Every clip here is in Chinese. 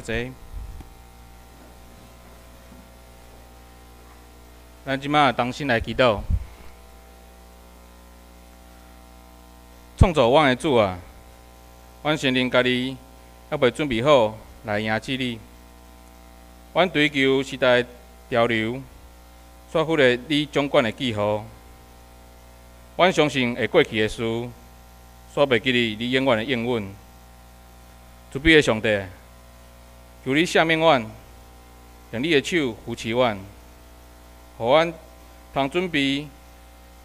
济。咱即马同心来祈祷，创造阮的主啊，阮承认家己还未准备好来迎接你。阮追求时代潮流，煞忽略你掌管的记号。阮相信会过去的事，煞袂记哩你永远的应允。慈悲的上帝，求你赦免阮，用你的手扶持阮，互阮通准备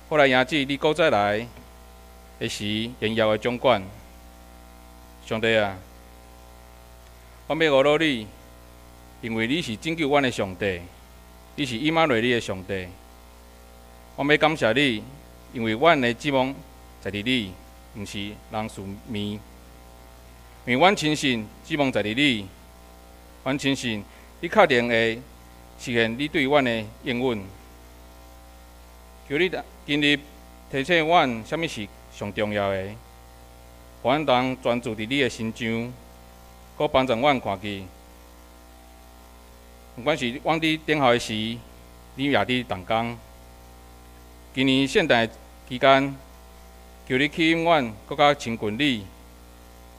好来迎接你古再来的时荣耀的掌管。上帝啊，阮要学你，因为你是拯救阮的上帝，你是以马内利的上帝。阮要感谢你，因为阮的指望在伫你，毋是人事物。因为阮亲信指望在伫你，阮亲信你确定会实现你对阮的应允。求你今日提醒阮，啥物是上重要的，互阮通专注伫你的心上，搁帮助阮看见。不管是阮伫等候的时，你也伫动工。今年圣诞期间，求你吸引阮，搁较亲近你，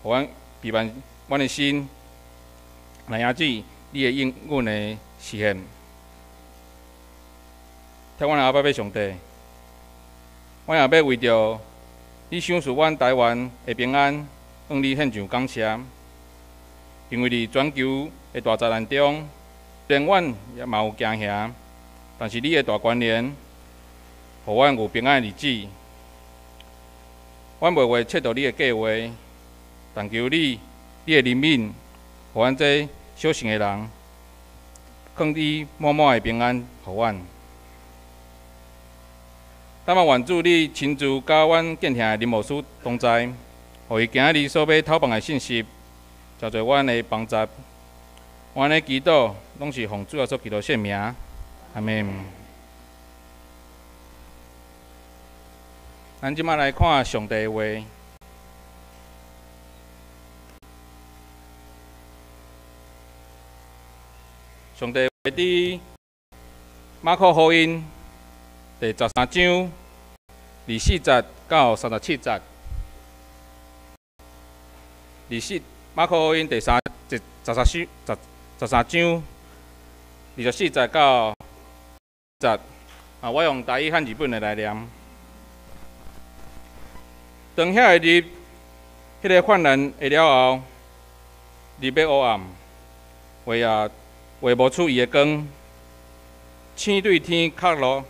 互阮陪伴阮的心，来迎接你的应允的实现。听阮阿爸要上帝，阮也要为着你赏赐阮台湾的平安，向你献上感谢。因为伫全球的大灾难中，虽然阮也嘛有惊吓，但是你的大关联，互阮有平安的日子。阮袂会切到你的计划，但求你的怜悯，互阮这小信的人，放你满满的平安，互阮。但嘛，愿主你亲自甲阮敬听的林牧师同在，互伊今日所要透放的信息，交做阮的帮助。阮的祈祷拢是奉主耶稣基督圣名，阿门。咱即马来看上帝的话。上帝话伫马可福音第13章24节到37节。马可福音第13章24节到节。我用台语和日本的来念。当遐个日，迄个泛滥下了后，日要黑暗，画无出伊的光，星对天刻落，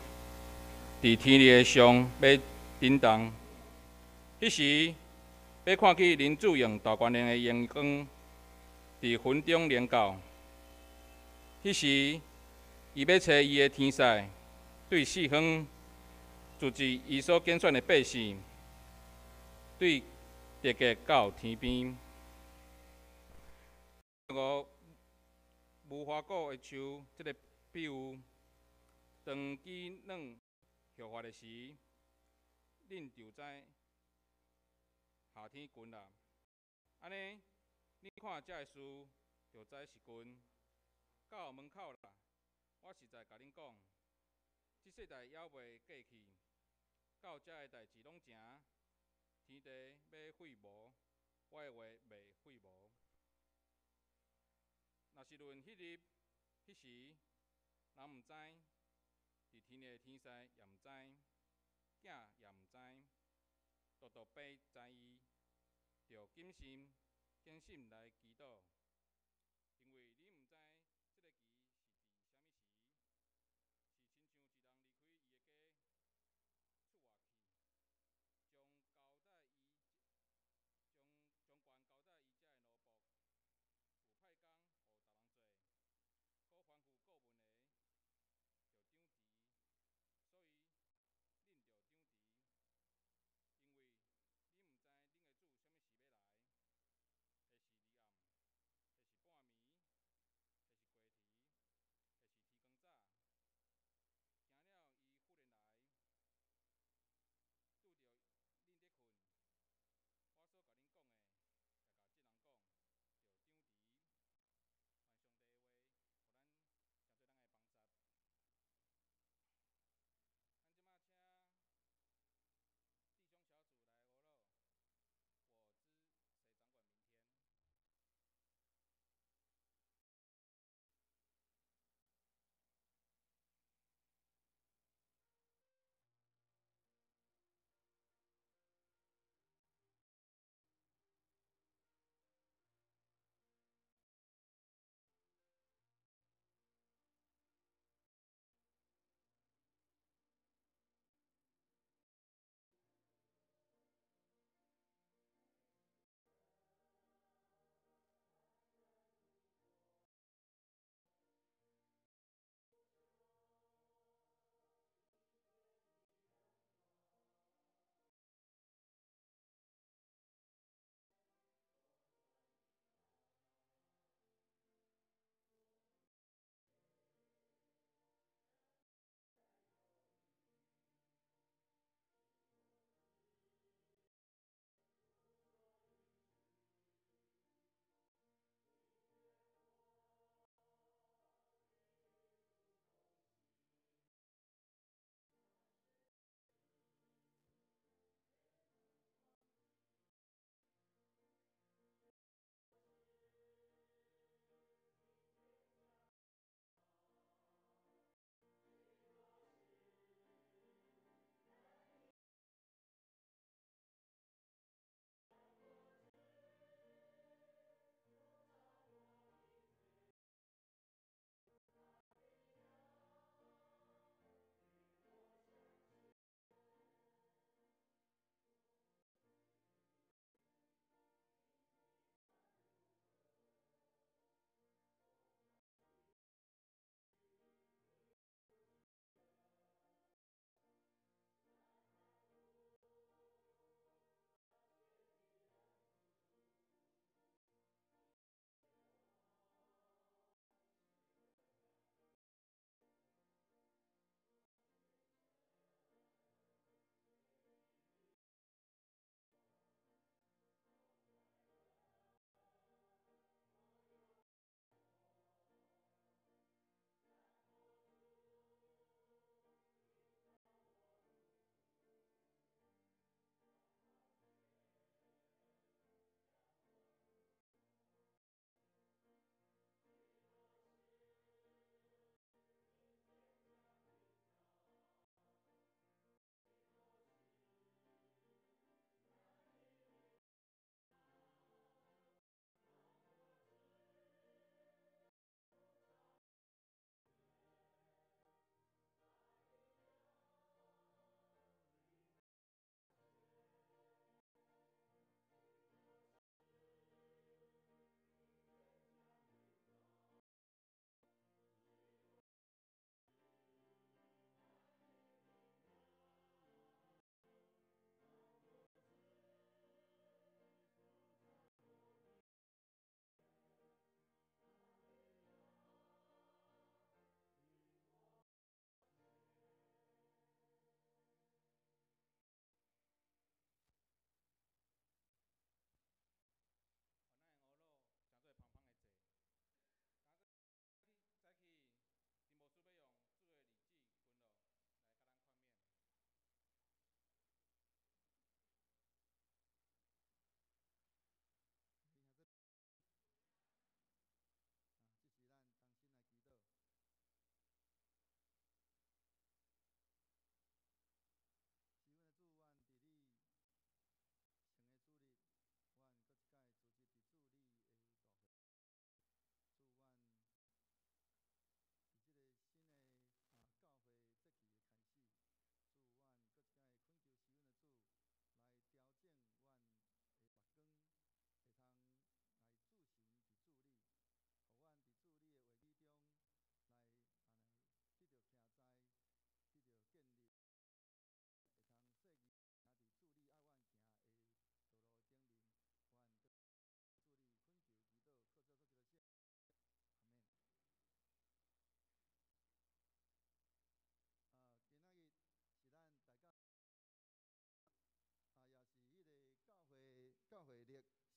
伫天里的上要震动。迄时，要看见人子用大光亮的阳光伫云中临到。迄时，伊要找伊的天使，对四方组织伊所拣选的百姓。对直接到天边，无花果的树，这个比喻，当鸡卵效法的时，恁就知夏天近啦。安尼，你看这个事，就知是近。到门口啦，我实在甲恁讲，这世代还袂过去，到这个代志拢成。天地要废无，我的话袂废无。若是论迄日、迄时，人毋知，伫天的天使也毋知，囝也毋知，独独爸知伊，着谨慎、坚信来祈祷，因为你毋知这个期是伫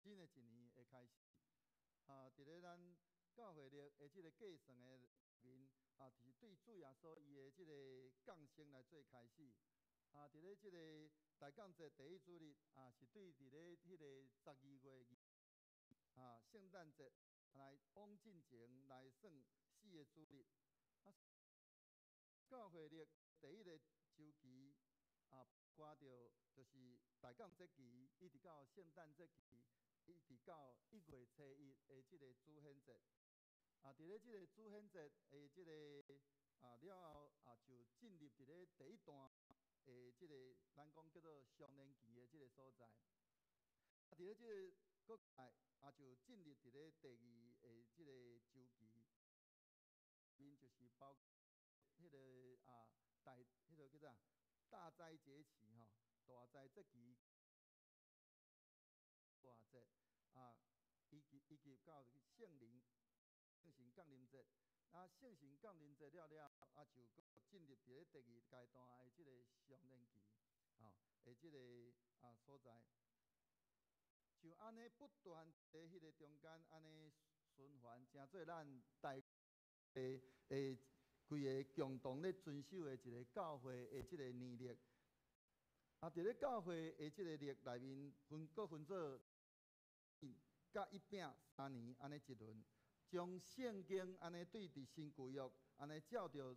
新的一年会开始。伫咧咱教会历的即个计算的面，就是对主耶稣伊的即个降生来做开始。伫咧即个大降节第一主日，是对伫咧迄个12月圣诞节来往进前来算4个主日。教会历第一个周期挂着就是大降节期，一直到圣诞节期，一直到1月初1的即个主显节。伫咧即个主显节的即个了后就进入伫咧第一段的即个咱讲叫做常年期的即个所在。伫咧即个国内就进入伫咧第2的即个周期，面就是包括迄个迄个叫啥大斋节期大斋节期。大节以及到圣灵圣神降临节，圣神降临节了就进入伫咧第2阶段的即个常年期的即个所在，就安尼不断在迄个中间安尼循环，成做咱大规个共同咧遵守的一个教会的即个年历。伫咧教会的即个历内面，分做甲一饼3年安尼一轮，将圣经安尼对伫新旧约安尼照着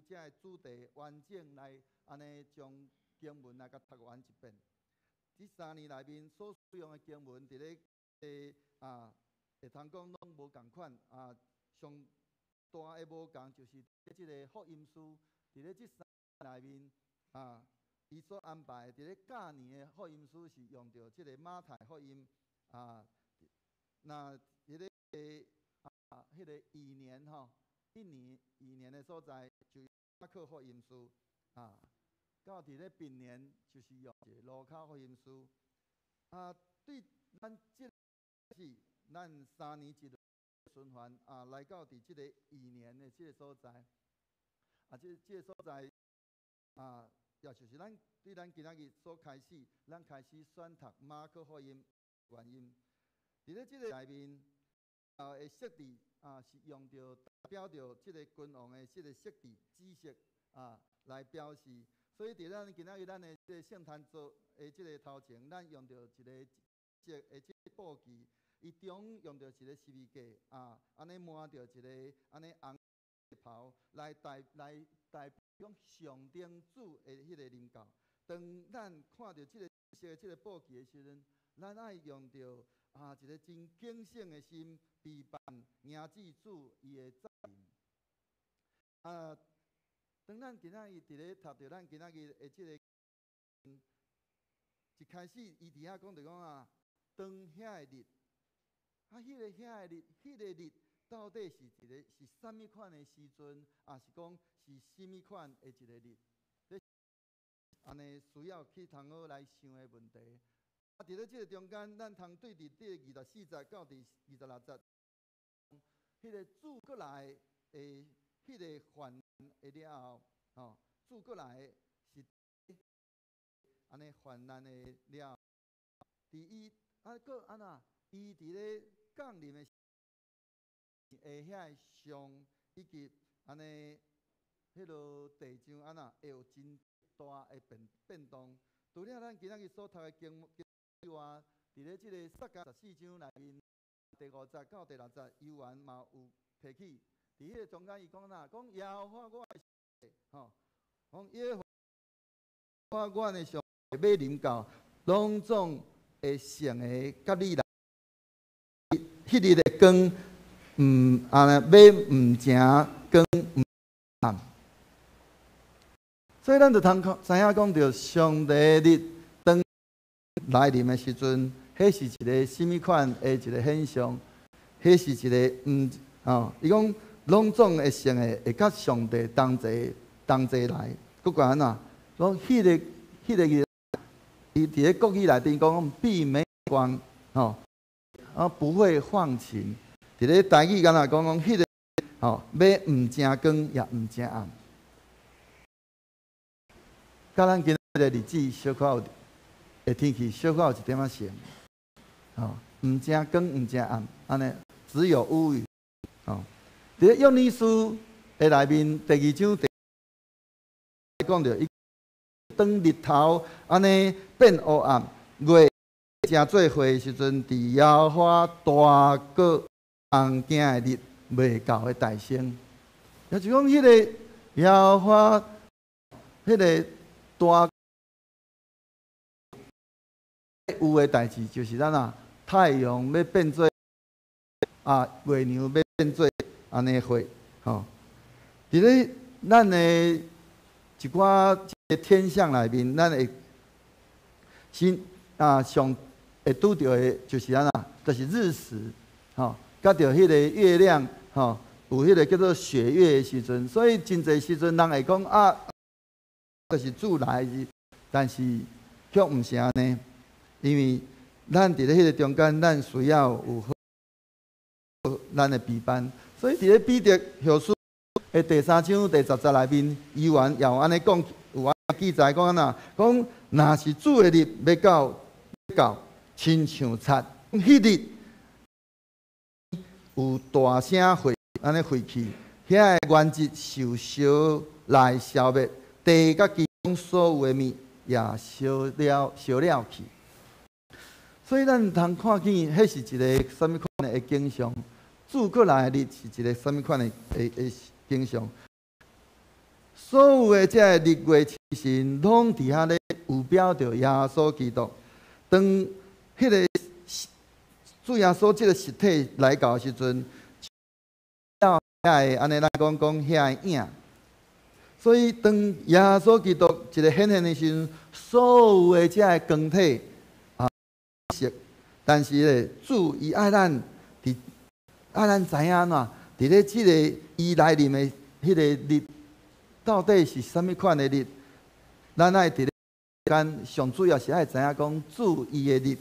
遮的主题完整来安尼将经文来甲读完一遍。这3年内面所使用的经文，伫咧会通讲拢无共款上大的无共就是即个福音书，伫咧这3年内面伊所安排伫咧甲年的福音书是用到即个马太福音那伫咧迄个2年1年的所在就用马可福音书到伫咧丙年就是用路加福音书对咱即个是咱3年一轮循环来到伫即个2年的即个所在即个所在也就是咱对咱今仔日所开始，咱开始选读马可福音原因。伫咧即个内面的设置是用着代表着即个君王的即个设置紫色来表示，所以伫咱今仔日咱的即个圣坛座的即个头前，咱用着一个色的即个布旗，伊中用着一个十字架安尼抹着一个安尼红的袍来代表讲上顶主的迄个临到。当咱看到即个色的即个布旗的时阵，咱爱用着一个真敬虔的心，备办迎接主伊的再临。当咱今仔日伫咧读着咱今仔日的即个，一开始伊伫遐讲着讲当遐的日，迄个日到底是啥物款的时阵，是讲是啥物款的一个日？安尼需要去通好来想的问题。伫咧即个中间，咱通对伫第24节到第26节，迄个主过来的迄个患难的了后，主过来是安尼患难的了后，伫伊个安那，伊伫咧降临的下遐上以及安尼迄落地上安那会有真大的变动。除了咱今仔日所读的经外，伫咧即个撒迦14章内面，第5节到第6节，犹原嘛有提起。伫迄个中间，伊讲讲耶和华我的上帝，讲耶和华我的上帝要临到，拢总会成个甲你来。迄日的光，要唔正光唔暗。所以咱就通知影讲着上帝日当来临的时阵，迄是一个什么款的一个现象？迄是一个伊讲拢总会成个会甲上帝同齐来。不管安怎，讲迄个日，伊伫咧国语内底讲必没光不会放晴。伫咧台语敢若讲迄个要唔正光也唔正暗。甲咱今日的日子小可有天气小可有一点仔像，唔正光，唔正暗，安尼只有乌云。伫咧约珥书的内面第2章讲到，伊当日头安尼变黑暗，月正做伙的时阵，伫耶和华大过红镜的日未到的大声，也就讲迄个耶和华，迄个大有的代志，就是咱太阳要变做月亮要变做安尼火，伫咧咱的一寡天象内面，咱会上会拄到的，就是就是日食，甲着迄个月亮，有迄个叫做血月的时阵，所以真侪时阵人会讲就是主来的日，但是却毋是安尼，因为咱伫咧迄个中间，咱需要有咱的备班，所以伫咧彼得后书的第3章第10节内面，伊也有安尼讲，有记载讲讲若是主的日要到，亲像贼，迄日有大声会安尼废去，遐个原则受烧来消灭，地甲其中所有的物也烧了去。所以咱通看见，迄是一个什么款的景象？主过来的日是一个什么款的景象？所有的这日月星辰，拢伫遐咧有表着耶稣基督。当迄个主耶稣这个实体来到的时阵，要遐个安尼咱讲遐个影。所以当耶稣基督一个显现的时阵，所有的这个光体但是咧，主伊爱咱知影喏，伫咧即个伊内面的迄个日，到底是啥物款的日？咱爱伫咧间上主要是爱知影讲主伊的日，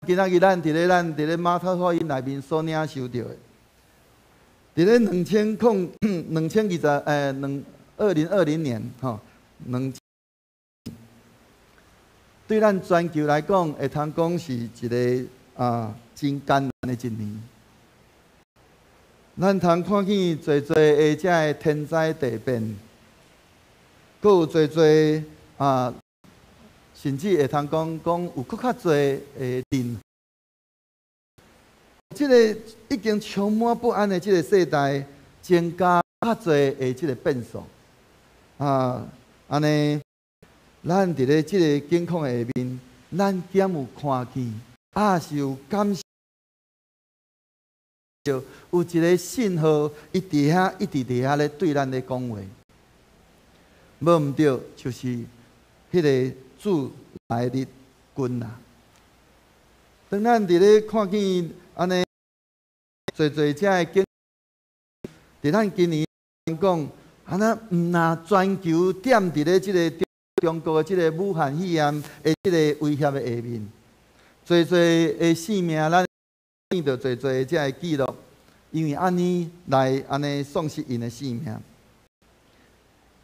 今仔日咱伫咧马太福音内面所领受到的，伫咧2020年对咱全球来讲，会通讲是一个真艰难的一年。咱通看见侪的这个天灾地变，阁有侪甚至会通讲有搁较侪的人。这个已经充满不安的这个世代，增加较侪的这个变数安尼。咱伫咧即个健康的下面，咱点有看见，是有感受到有一个信号，伊伫遐一直伫遐咧对咱咧讲话，无毋对，就是迄个主来日君啦。当咱伫咧看见安尼，侪遮个经，伫咱今年讲，毋若全球点伫咧即个。中国的这个武汉肺炎的这个威胁的下面，侪的性命，咱见到侪的这个记录，因为安尼来安尼丧失因的性命。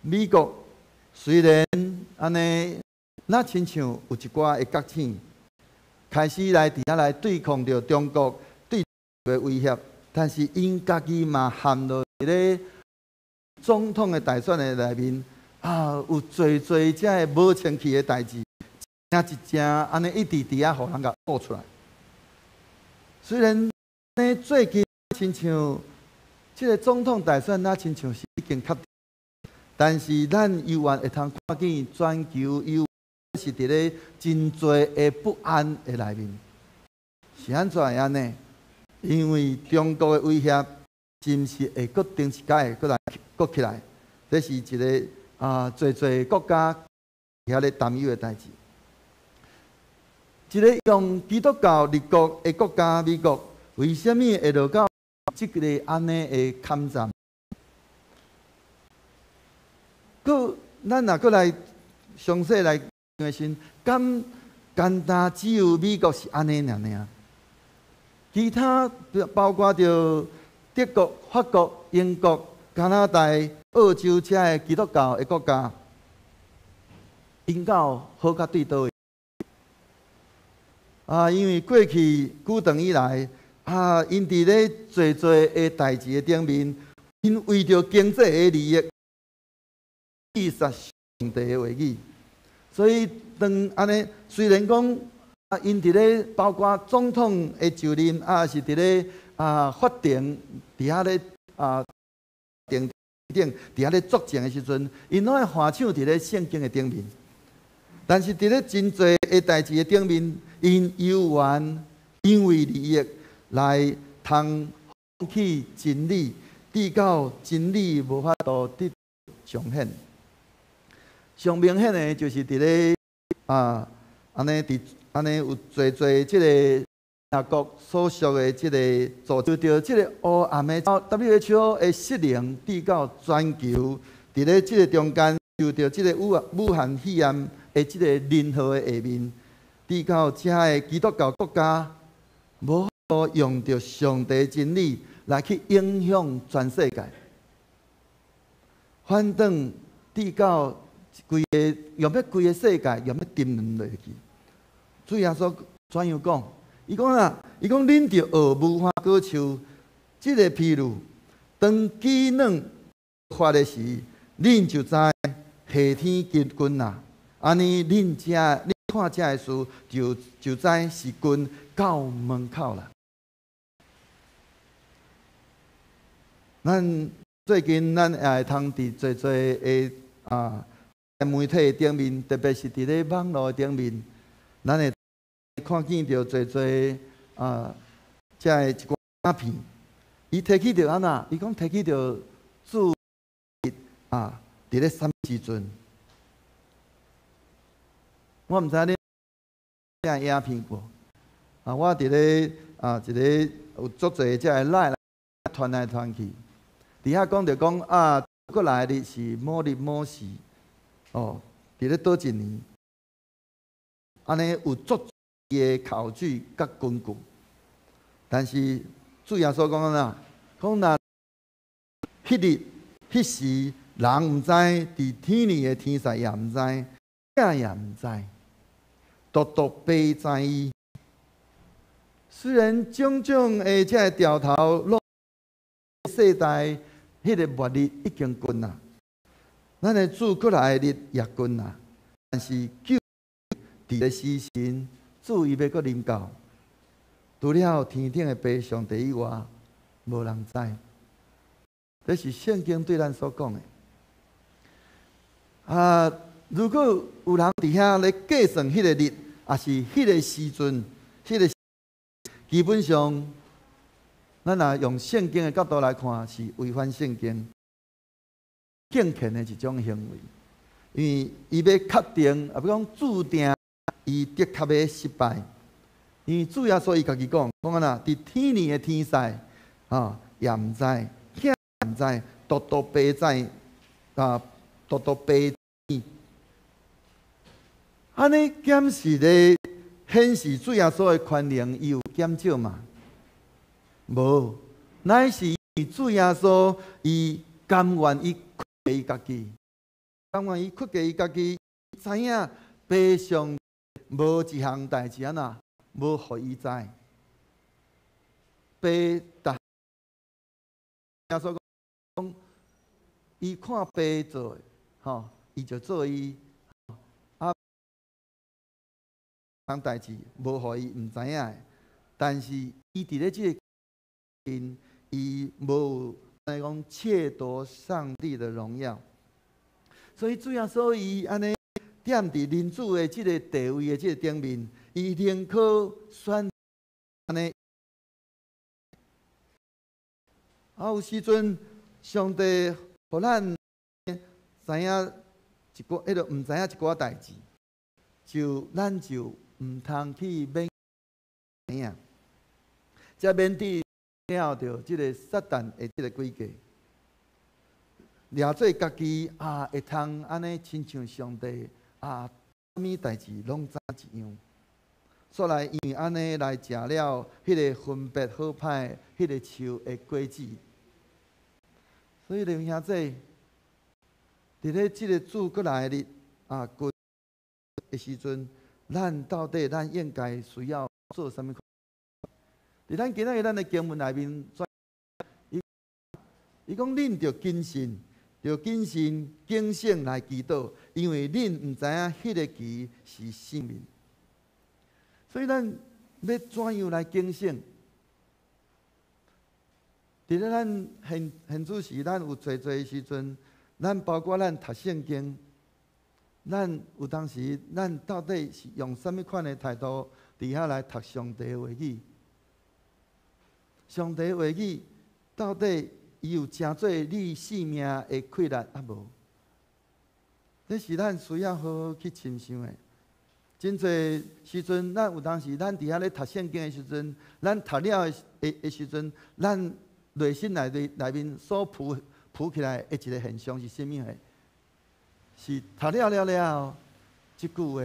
美国虽然安尼，那亲像有一寡的觉醒，开始来伫遐来对抗着中国对的威胁，但是因家己嘛陷落伫咧总统的大选的内面。有侪遮个无清气的代志，一正安尼一直伫遐，互人甲爆出来。虽然呢，最近亲像即个总统大选，亲像是已经确定，但是咱犹原会通看见全球犹是伫咧真侪的不安的内面。是安怎样呢？因为中国的威胁，是毋是会搁顶一届搁起来？这是一个。侪国家遐咧担忧的代志，一个用基督教立国的国家美国，为什么会落到即个安尼的坎站？咱若搁来详细来关心，简单只有美国是安尼尔，其他包括着德国、法国、英国、加拿大。澳洲遮个基督教的国家，因有好甲对倒的，因为过去久长以来，因伫咧做的代志的顶面，因为着经济的利益，扼杀上帝的话语。所以当安尼，虽然讲因伫咧包括总统的就任，是伫咧法庭伫遐咧顶伫遐咧作证的时阵，因拢会翻唱伫咧圣经的顶面。但是伫咧真侪的代志的顶面，因有缘因为利益来通放弃真理，直到真理无法度得彰显。上明显的就是伫咧安尼有侪即个国所属的即个组织，着即个黑暗的 WHO 的失灵，直到全球伫咧即个中间受到即个武汉肺炎的即个任何的下面，直到遮的基督教国家无法度用着上帝真理来去影响全世界，反正直到规个世界用要沉沦落去。主耶稣怎样讲？伊讲恁着学无花果树，即个譬如，当鸡卵发的时，恁就知夏天结棍啦。安尼恁看这的事，就知是棍到门口啦。咱最近咱也会通伫侪的媒体顶面，特别是伫咧网络顶面，咱会看见到侪遮的一寡影片。伊提起着安那？伊讲提起着主伫咧啥时阵？我毋知恁遮影片过。我伫咧一个有足侪遮的赖传来传去，伫遐讲着讲过来的是某日某时，伫咧倒一年，安尼有足的考据甲根据，但是主耶稣讲哪？讲若迄日迄时人毋知，伫天里的天使也毋知，仔也毋知，独独爸知伊。虽然种种的这调头落世代，迄个末日已经近啦，咱的主过来的日也近啦，但是救伫咧死神，主伊要搁临到，除了天顶的爸上帝以外，无人知。这是圣经对咱所讲的。如果有人伫遐咧计算迄个日，也是迄个时阵，基本上，咱若用圣经的角度来看，是违反圣经敬虔的一种行为，因为伊要确定，比讲注定伊的确要失败。因为主耶稣伊家己讲安那，伫天里的天使也毋知，囝也毋知，独独爸知，独独爸知。安尼检视咧，显示主耶稣的权能伊有减少嘛？无，乃是主耶稣伊甘愿伊屈下伊家己，甘愿伊屈下伊家己，知影爸上无一项代志那无互伊知。爸耶稣讲，伊看爸做的，伊就做伊。项代志无互伊毋知影的，但是伊伫咧即个伊无来讲窃夺上帝的荣耀，所以主要所以安尼踮伫人主的即个地位的即个顶面，伊宁可选安尼。有时阵上帝互咱知影一个，迄个毋知影一寡代志，咱就毋通去免影，才免伫了着即个撒旦的即个诡计，掠做家己会通安尼亲像上帝啥物代志拢知一样，所来因安尼来食了迄个分别好歹迄个树的果子。所以弟兄兄弟，伫咧即个主过来的近的时阵，咱到底应该需要做啥物？伫咱今仔日咱的经文内面，伊讲恁着谨慎，警醒来祈祷，因为恁毋知影迄个期是生命。所以咱要怎样来警醒？伫咧咱现主时，咱有做时阵，咱包括咱读圣经，咱有当时咱到底是用什么款的态度伫遐来读上帝的话语？上帝的话语到底伊有真做你生命的困难啊无？这是咱需要好好去深想的。真侪时阵，咱有当时咱伫遐咧读圣经的时阵，咱读了的时阵，咱内心内面所浮起来的一个现象是啥物个？是读了，即句话，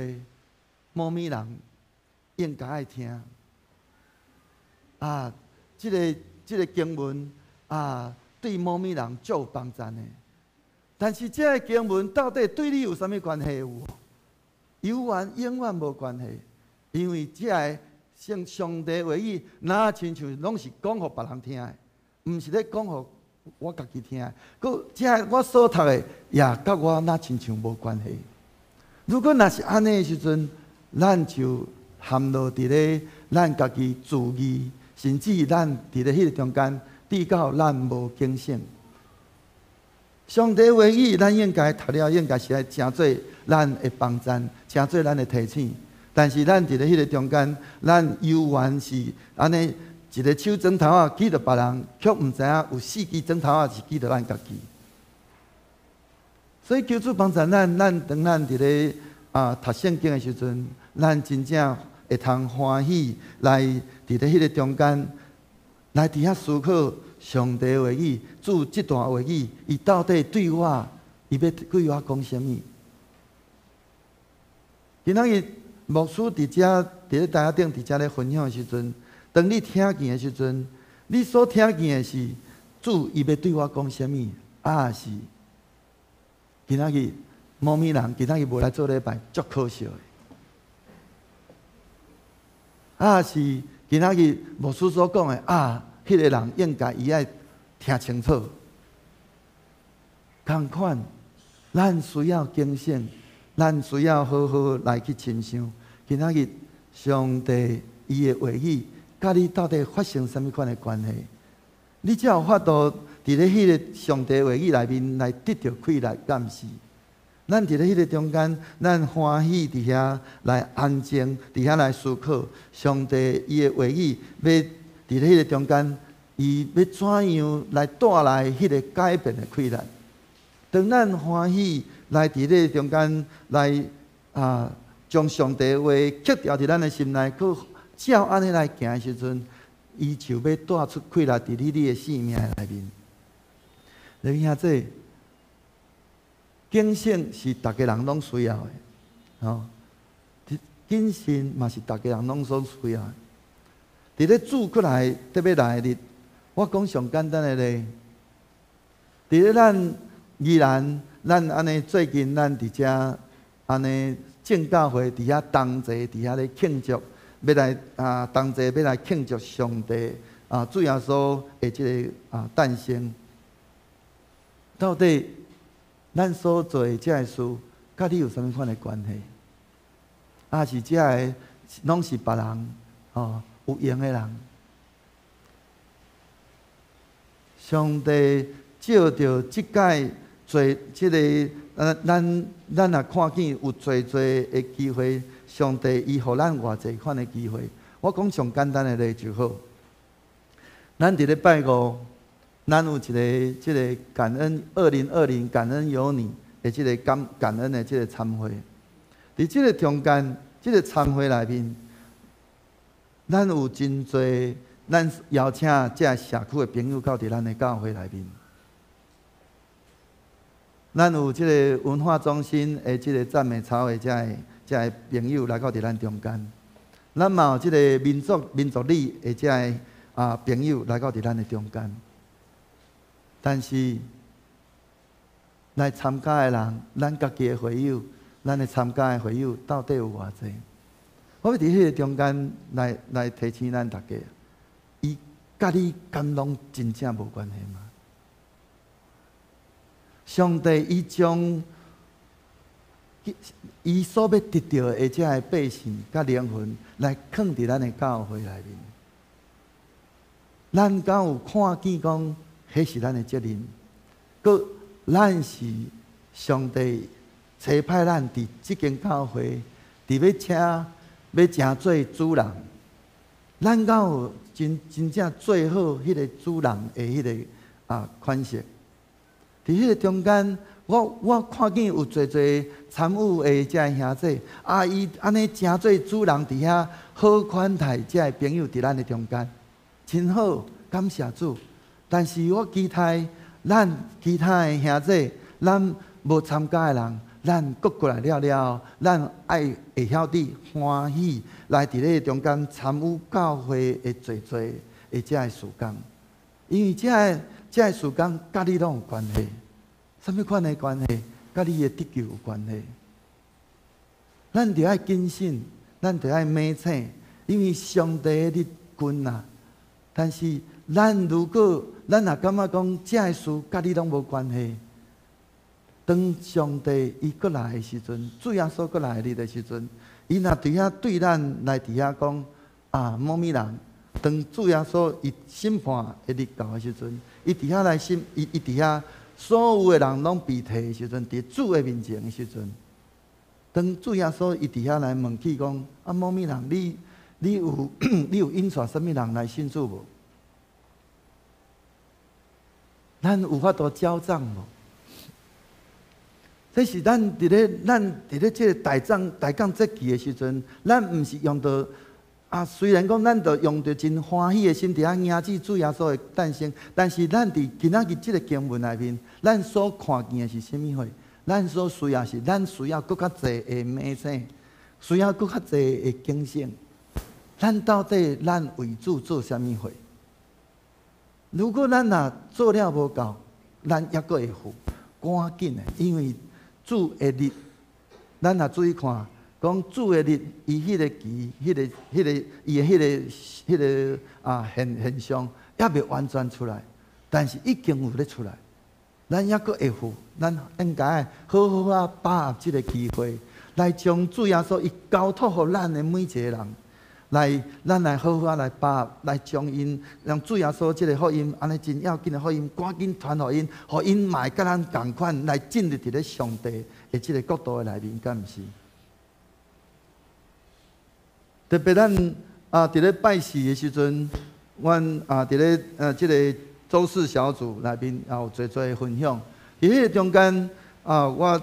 某咪人应该爱听。啊，即个经文啊，对某咪人足有帮助的。但是这个经文到底对你有啥物关系？永远无关系，因为这个上帝话语，哪亲像拢是讲互别人听的。毋是咧讲互我家己听，佮即我所读的也甲我那亲像无关系。如果若是安尼的时阵，咱就陷落伫咧咱家己自义，甚至咱伫咧迄个中间，比较咱无警醒。上帝话语，咱应该读了，应该是来诚做咱的帮衬，诚做咱的提醒。但是咱伫咧迄个中间，咱犹原是安尼。一个手指头啊，记着别人，却毋知影有4支指头啊是记着咱家己。所以求主帮助咱，当咱伫咧读圣经的时阵，咱真正会通欢喜来伫咧迄个中间，来伫遐思考上帝的话语，主这段话语，伊到底对我，伊要对我讲啥物？今仔日牧师伫遮伫咧台下顶伫遮咧分享的时阵。当你听见的时阵，你所听见的是主伊要对我讲什么？是今仔日某咪人今仔日无来做礼拜，足可惜的。是今仔日牧师所讲的迄个人应该伊爱听清楚。同款，咱需要警醒，咱需要好好来去深想。今仔日上帝伊的话语。甲你到底发生什么款的关系？你才有法度伫咧迄个上帝话语内面来得到快乐，敢毋是？咱伫咧迄个中间，咱欢喜伫遐来安静，伫遐来思考上帝伊的话语，要伫咧迄个中间，伊要怎样来带来迄个改变的快乐？当咱欢喜来伫咧中间来将上帝话刻掉伫咱的心内，去。照安尼来行的时阵，伊就要带出快乐伫你的生命内面。你兄弟，警醒是逐个人拢需要的，谨慎嘛是逐个人拢所需要的。伫咧主过来特别来日，我讲上简单的咧，伫咧咱依然咱安尼最近咱伫遮安尼正教会伫遐同齐伫遐咧庆祝。要来同齐要来庆祝上帝主耶稣的这个诞生。到底咱所做的这个事，甲你有啥物款的关系？是这个拢是别人有用的人。上帝照着即届做这个咱也看见有做的机会。上帝伊互咱偌济款的机会，我讲上简单的例就好。咱伫咧拜五，咱有一个感恩2020感恩有你的这个感恩的这个参会。伫这个中间，这个参会内面，咱有真侪，咱邀请这社区的朋友到伫咱的教会内面。咱有这个文化中心的这个赞美操的这个朋友来到伫咱中间，咱嘛有即个民族礼的这个朋友来到伫咱的中间，但是来参加的人，咱家己的会友，咱的参加的会友到底有偌济？我要伫迄个中间来提醒咱大家，伊甲你敢拢真正无关系吗？上帝伊将伊所要得到的这个百姓甲灵魂来放伫咱的教会内面，咱敢有看见讲，迄是咱的责任？搁咱是上帝差派咱伫即间教会，伫要成做主人，咱敢有真正做好迄个主人的迄个款式？伫迄个中间，我看见有侪参与的遮兄弟，伊安尼诚做主人伫遐好款待遮的朋友伫咱的中间，真好，感谢主。但是我期待咱其他的兄弟，咱无参加的人，咱各过来了，咱爱会晓得欢喜来伫咧中间参与教会的侪的遮的事工，因为遮的事工甲你拢有关系。什么款的关系？甲你的得救有关系。咱着爱谨慎，咱着爱猛醒，因为上帝的日君啊。但是咱如果咱也感觉讲这的事甲你拢无关系，当上帝伊过来的时阵，主耶稣过来的日的时阵，伊若伫遐对咱来伫遐讲某物人，当主耶稣伊审判的日到的时阵，伊伫遐来伊伫遐。所有的人拢被提的时阵，伫主的面前的时阵，当主耶稣伊伫遐来问起讲：某物人，你有引带什么人来信主无？咱有法度交账无？这是咱伫咧这个大讲节期的时阵，咱毋是用到。虽然讲咱着用着真欢喜的心伫遐迎接主耶稣的诞生，但是咱伫今仔日即个经文内面，咱所看见的是甚物货？咱所需要是，咱需要更较侪的猛醒，需要更较侪的警醒。咱到底咱为主做甚物货？如果咱若做了无够，咱抑阁会负，赶紧的，因为主的日，咱若注意看。讲主的日，伊迄个期，伊的迄个现象，还未完全出来，但是已经有咧出来。咱抑阁会负，咱应该好好把握这个机会，来将主耶稣伊交托互咱的每一个人，咱来好好来把握，来将因让主耶稣这个福音，安尼真要紧的福音，赶紧传互因，互因嘛甲咱同款来进入伫咧上帝的这个国度的内面，敢毋是？特别咱伫咧拜四的时阵，阮伫咧即个周四小组内面也有侪分享。伫迄个中间我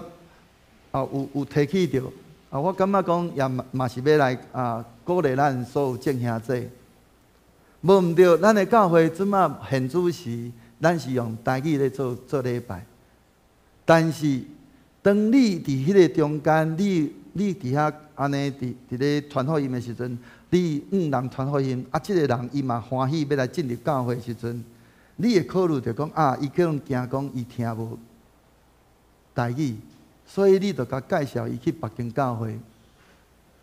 有提起着我感觉讲也嘛是要来鼓励咱所有正兄弟。无毋对，咱的教会即马现主时，咱是用台语咧做礼拜，但是当你伫迄个中间，你伫遐安尼伫咧传福音的时阵，你人传福音，即个人伊嘛欢喜要来进入教会的时阵，你会考虑着讲伊可能惊讲伊听无台语，所以你着甲介绍伊去别间教会。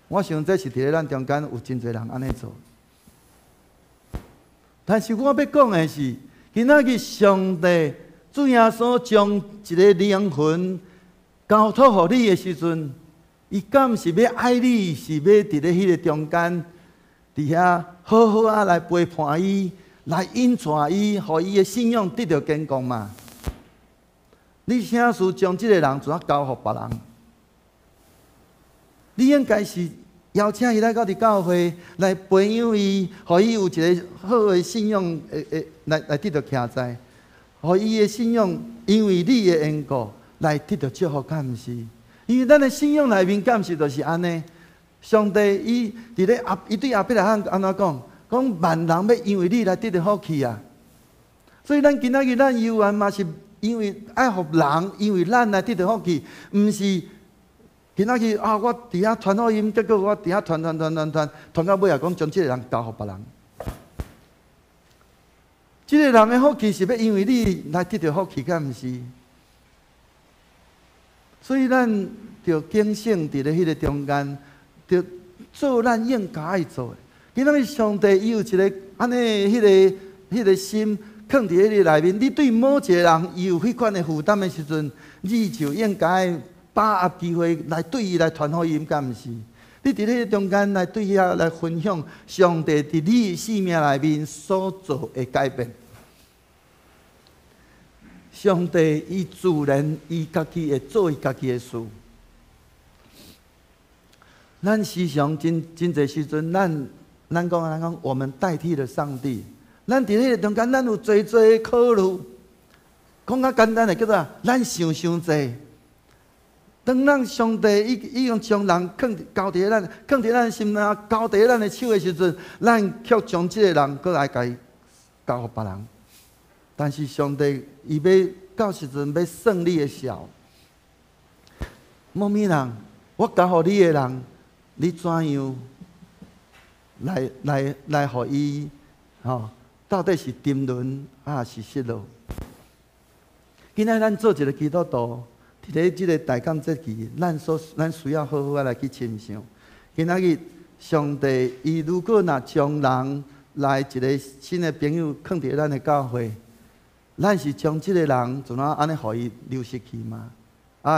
我想这是伫咧咱中间有真侪人安尼做，但是我要讲的是，今仔日上帝主耶稣将一个灵魂交托互你的时阵。伊敢是要爱你，是要伫咧迄个中间，伫遐好好来陪伴伊，来引带伊，互伊的信仰得到坚固嘛？你啥事将即个人怎交互别人？你应该是邀请伊来到伫教会来培养伊，互伊有一个好的信仰，来得到徛在，互伊的信仰因为你的缘故来得到祝福，敢毋是？因为咱的信仰内面，敢是就是安尼。上帝伊伫咧伊对亚伯拉罕安怎讲？讲万人要因为你来得到福气啊！所以咱今仔日咱游玩嘛是因为爱互人，因为咱来得到福气，毋是今仔日我伫遐传福音，结果我伫遐传到尾也讲将即个人交互别人。即个人的福气是要因为你来得到福气，敢毋是？所以咱着警醒伫咧迄个中间，着做咱应该爱做的。今仔日上帝伊有一个安尼迄个心放伫迄个内面，你对某一个人伊有迄款的负担的时阵，你就应该把握机会来对伊来传福音，敢毋是？你伫迄个中间来对遐来分享上帝伫你生命内面所做的改变。上帝伊自然伊家己会做伊家己的事。咱时常真侪时阵，咱讲，我们代替了上帝。咱伫迄个中间，咱有侪考虑。讲较简单的叫做，咱想济。当咱上帝已经将人交伫咱心内，交伫咱的手的时阵，咱却将这个人搁来交互别人。但是上帝伊要到时阵要算你的小，某物人，我交互你的人，你怎样来互伊到底是沉沦还是失落？今仔咱做一个基督徒。伫咧即个大港节期，咱需要好好来去亲想。今仔日上帝伊如果若将人来一个新的朋友放伫咱的教会，咱是将即个人就安尼互伊流失去吗？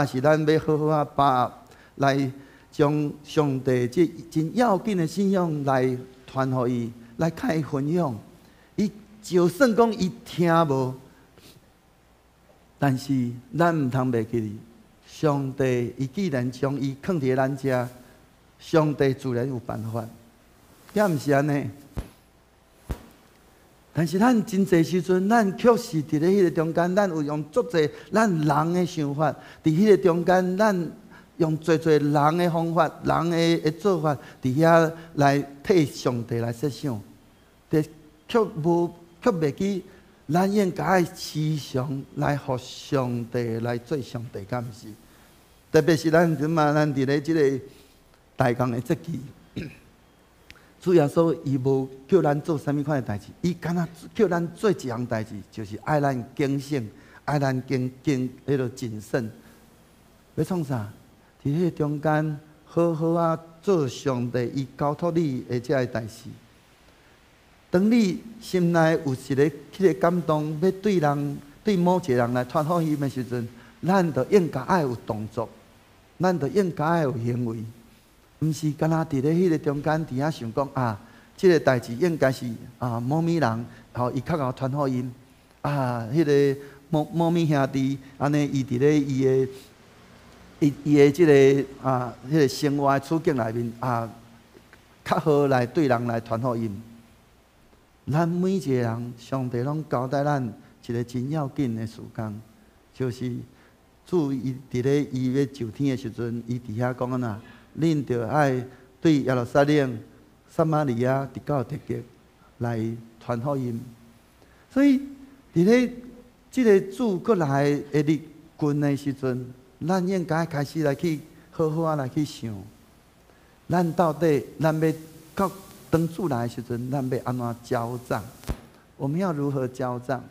是咱要好好把握来将上帝即真要紧的信仰来传互伊，来甲伊分享。伊就算讲伊听无。但是咱毋通袂记哩，上帝伊既然将伊放伫咱遮，上帝自然有办法，敢毋是安尼？但是咱真侪时阵，咱却是伫咧迄个中间，咱有用足侪咱人的想法，伫迄个中间，咱用侪人的方法、人的做法，伫遐来替上帝来设想，却袂记。咱应该时常来互上帝来做上帝，敢毋是？特别是咱伫咧即个大港的节期，主耶稣伊无叫咱做啥物款的代志，伊敢若叫咱做一项代志，就是爱咱警醒，爱咱迄落谨慎。要创啥？伫迄个中间，好好做上帝伊交托你的遮个代志。当你心内有迄个感动，要对某一个人来传福音的时阵，咱就应该爱有动作，咱就应该爱有行为，毋是干那伫咧迄个中间伫遐想讲即个代志应该是某物人，伊较贤传福音，迄个某兄弟安尼，伊伫咧伊的即个迄个生活处境内面较好来对人来传福音。咱每一个人，上帝拢交代咱一个真要紧的事工，就是主伊伫咧伊要上天的时阵，伊伫遐讲啊，恁着爱对耶路撒冷、撒玛利亚直到地极来传福音。所以伫咧即个主过来的日近的时阵，咱应该开始来去好好来去想，咱到底咱要到。当主来的时阵，咱要安怎交账？我们要如何交账？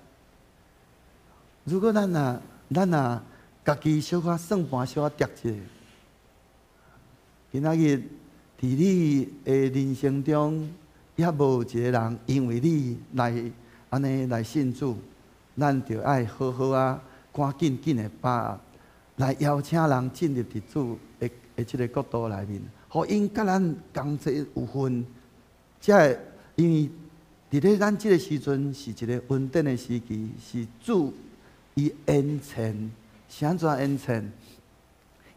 如果咱家己小可算盘小可跌一下，今仔日伫你的人生中，也无一个人因为你来安尼来信主，咱就爱好好赶紧的把来邀请人进入伫主的即个国度内面，互因甲咱同齐有份。因为伫咧咱即个时阵是一个稳定的时期，是主伊恩赐，是安怎恩赐？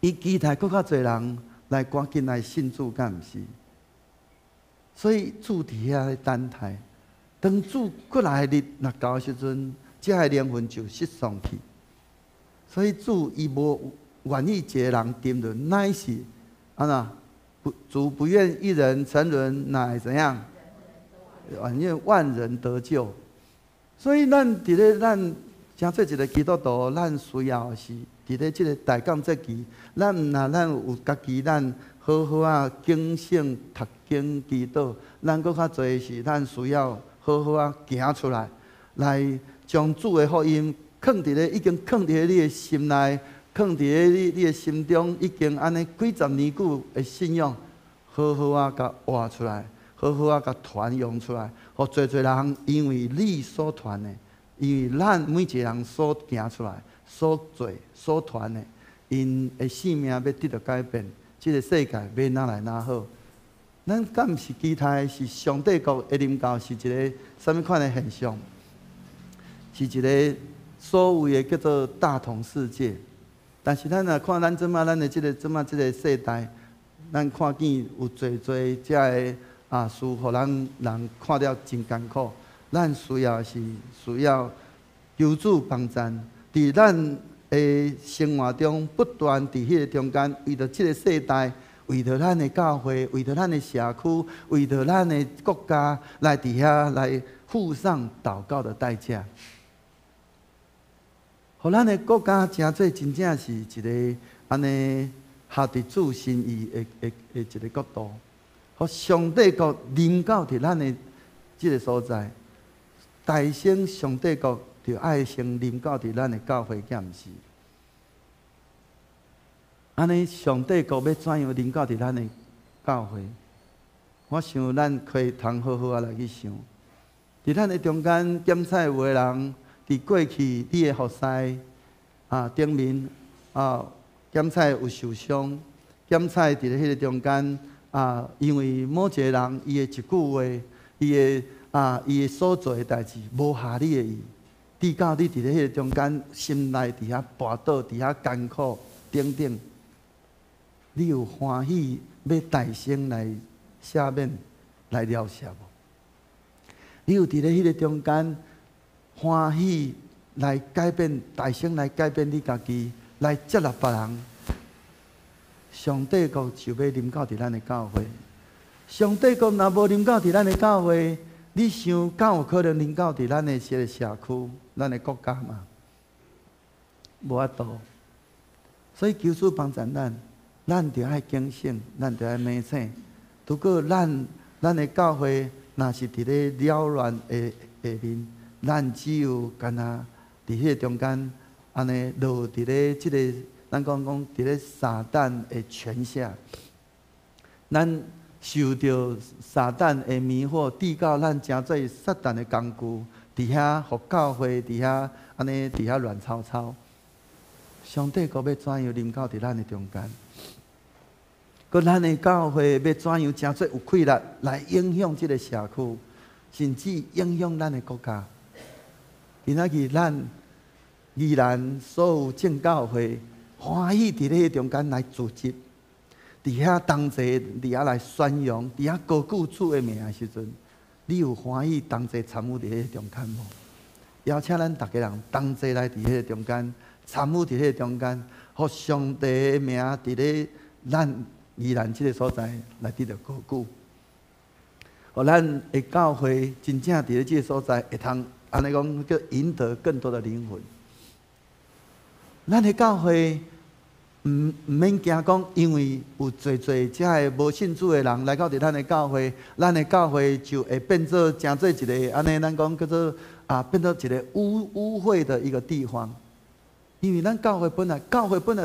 伊期待更较侪人来赶紧来信主，敢毋是？所以主伫遐咧等待，当主过来日若到的时阵，这个灵魂就失丧去。所以主伊无愿意一个人沉沦，乃是主不愿一人沉沦，乃怎样？愿万人得救。所以咱伫咧咱诚做一个基督徒，咱需要是伫咧即个大港节期，咱有家己咱好好警醒读经祈祷，咱搁较侪是咱需要好好行出来，来将主的福音放伫咧已经放伫咧你的心内。放伫咧你的心中，已经安尼几十年久的信仰，好好啊，甲活出来，好好啊，甲传扬出来，互侪人因为你所传的，因为咱每一个人所行出来、所做、所传的，因的性命要得到改变，这个世界要哪来哪好？咱敢毋是期待是上帝国的临到是一个什么款的现象？是一个所谓的叫做大同世界。但是咱若看咱即马咱的即个世代。咱看见有侪遮个事，互人看了真艰苦。咱需要求助帮赞，伫咱的生活中不断伫迄个中间，为着即个世代，为着咱的教会，为着咱的社区，为着咱的国家，来伫遐来付上祷告的代价。互咱的国家诚做真正是一个安尼。合伫主心意的一个角度，互上帝国临到伫咱的即个所在，大声上帝国就爱先临到伫咱的教会，敢毋是？安尼上帝国要怎样临到伫咱的教会？我想咱可以通好好来去想，伫咱的中间检采有个人，伫过去你的服侍顶面检采有受伤，检采伫咧迄个中间因为某一个人伊的一句话，伊的所做的代志无合你的意，致到你伫咧迄个中间心内伫遐跋倒，伫遐艰苦等等，你有欢喜要大声来赦免来了赦无？你有伫咧迄个中间欢喜来改变，大声来改变你家己？来接纳别人，上帝国就要临到伫咱的教会。上帝国若无临到伫咱的教会，你想敢有可能临到伫咱的这个社区、咱的国家嘛？无法度。所以求主帮助咱就爱警醒，咱就爱警醒。如果咱的教会若是伫咧扰乱的下面，咱只有干那伫迄个中间。安尼落伫咧即个，咱讲伫咧撒旦的权下，咱受到撒旦的迷惑，致到咱诚做撒旦的工具，伫遐互教会伫遐安尼伫遐乱吵吵。上帝国要怎样临到伫咱的中间？佮咱的教会要怎样诚做有气力来影响即个社区，甚至影响咱的国家？今仔日咱。依然所有正教会欢喜伫咧中间来组织，伫遐同齐，伫遐来宣扬，伫遐高举主的名的时阵，你有欢喜同齐参与伫迄中间无？邀请咱逐个人同齐来伫迄中间参与伫迄中间，互上帝的名伫咧咱依然即个所在来得到高举，互咱的教会真正伫咧即个所在会通安尼讲叫赢得更多的灵魂。咱的教会唔免惊讲，因为有侪遮个无信主的人来到伫咱的教会，咱的教会就会变做诚做一个安尼，咱讲叫做变做一个污秽的一个地方。因为咱教会本来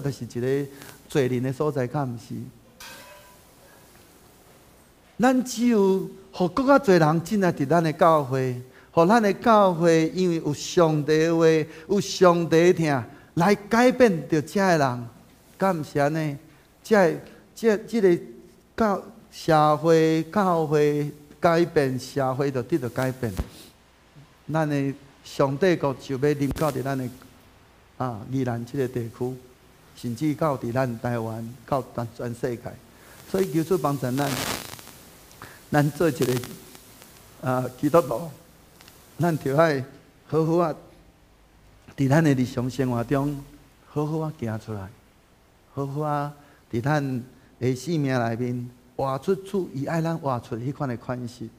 就是一个罪人的所在，敢毋是？咱只有互更较侪人进来伫咱的教会，互咱的教会因为有上帝的话，有上帝的听。来改变着遮个人，敢毋是安尼？即个社会、教会改变，社会就得到改变。咱的上帝国就要临到伫咱的宜兰即个地区，甚至到伫咱台湾，到全世界。所以求主帮助咱做一个基督徒，咱就爱好好啊。伫咱的日常生活中，好好啊行出来，好好啊伫咱的生命内面活出主伊爱咱活出迄款的款式。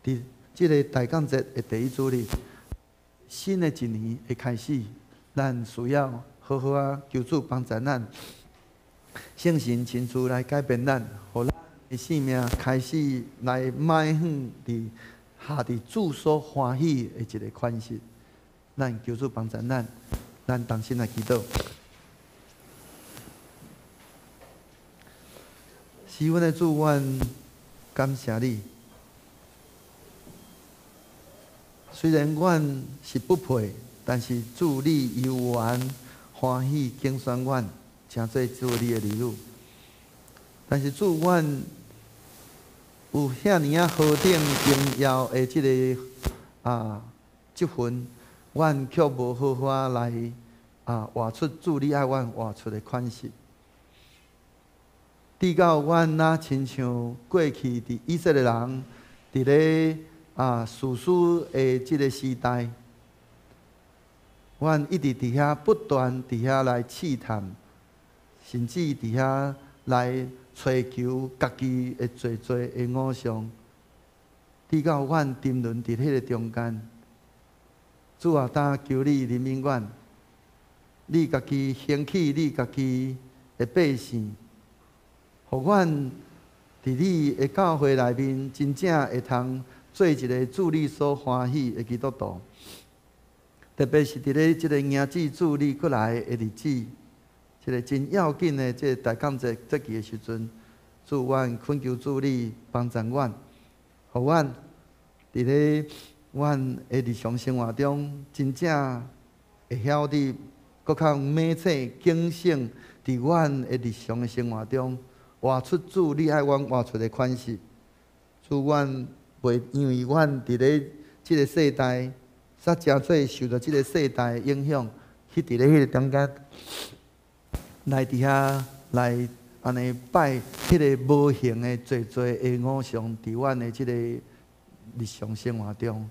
伫即个大降节的第一主日，新的一年的开始，咱需要好好啊求主帮助咱，圣神亲自来改变咱，互咱的生命开始来迈向伫下伫主所欢喜的一个款式。咱求主帮助咱同心来祈祷。是阮的主，阮感谢你。虽然阮是不配，但是主你悠然欢喜竞选阮，请做主你的儿女。但是主，阮有遐尼啊何等荣耀的即个积分，阮却无好法来活出主你爱阮活出的款式。直到阮若亲像过去伫以色列人伫咧士师的即个时代，阮一直伫遐不断伫遐来试探，甚至伫遐来找求家己的最最的偶像，直到阮沉沦伫迄个中间。主啊，但求你怜悯阮，你家己兴起你家己的百姓，互阮伫你的教会内面真正会通做一个主你所欢喜的基督徒。特别是伫咧即个迎接主你过来的日子，一个真要紧的即个大感节节期的时阵，主阮恳求主你帮助阮，互阮伫咧阮的日常生活中，真正会晓得搁较美切警醒，伫阮的日常的生活中，活出主你爱阮活出的款式。主阮袂因为阮伫咧即个世代，煞真做受到即个世代的影响，去伫咧迄个中间，来伫遐来安尼拜迄个无形的最最的偶像，伫阮的即个日常生活中。